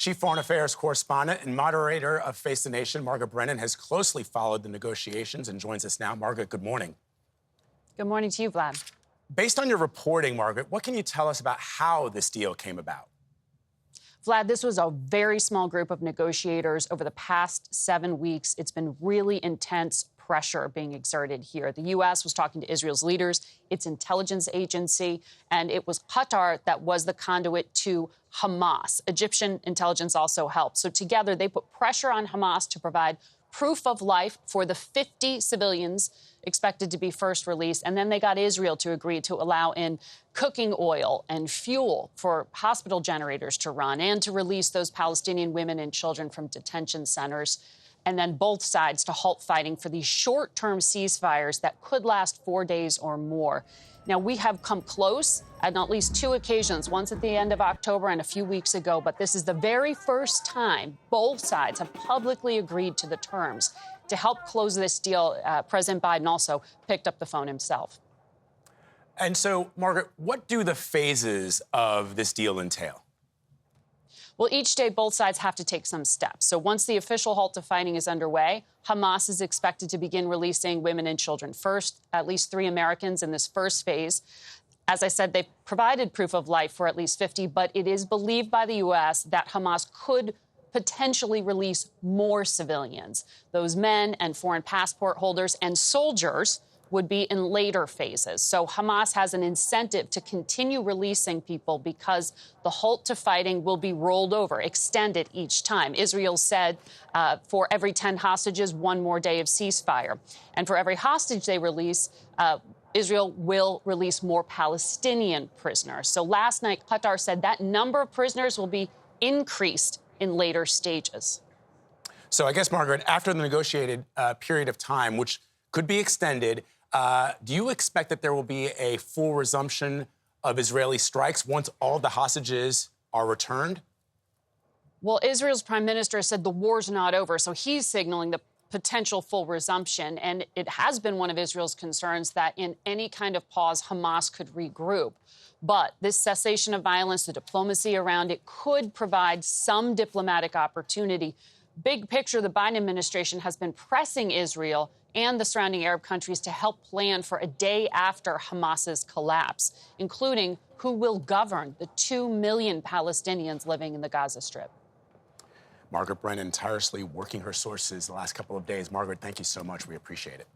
Chief Foreign Affairs correspondent and moderator of Face the Nation, Margaret Brennan, has closely followed the negotiations and joins us now. Margaret, good morning. Good morning to you, Vlad. Based on your reporting, Margaret, what can you tell us about how this deal came about? Vlad, this was a very small group of negotiators over the past 7 weeks. It's been really intense pressure being exerted here. The U.S. was talking to Israel's leaders, its intelligence agency, and it was Qatar that was the conduit to Hamas. Egyptian intelligence also helped. So together, they put pressure on Hamas to provide proof of life for the 50 civilians expected to be first released. And then they got Israel to agree to allow in cooking oil and fuel for hospital generators to run and to release those Palestinian women and children from detention centers. And then both sides to halt fighting for these short-term ceasefires that could last 4 days or more. Now, we have come close on at least 2 occasions, once at the end of October and a few weeks ago, but this is the very first time both sides have publicly agreed to the terms. To help close this deal, President Biden also picked up the phone himself. And so, Margaret, what do the phases of this deal entail? Well, each day, both sides have to take some steps. So once the official halt to fighting is underway, Hamas is expected to begin releasing women and children first, at least 3 Americans in this first phase. As I said, they provided proof of life for at least 50, but it is believed by the U.S. that Hamas could potentially release more civilians. Those men and foreign passport holders and soldiers would be in later phases. So Hamas has an incentive to continue releasing people because the halt to fighting will be rolled over, extended each time. Israel said for every 10 hostages, 1 more day of ceasefire. And for every hostage they release, Israel will release more Palestinian prisoners. So last night, Qatar said that number of prisoners will be increased in later stages. So I guess, Margaret, after the negotiated period of time, which could be extended, do you expect that there will be a full resumption of Israeli strikes once all the hostages are returned? Well, Israel's prime minister said the war's not over, so he's signaling the potential full resumption. And it has been one of Israel's concerns that in any kind of pause, Hamas could regroup. But this cessation of violence, the diplomacy around it, could provide some diplomatic opportunity. Big picture, the Biden administration has been pressing Israel and the surrounding Arab countries to help plan for a day after Hamas's collapse, including who will govern the 2 million Palestinians living in the Gaza Strip. Margaret Brennan tirelessly working her sources the last couple of days. Margaret, thank you so much. We appreciate it.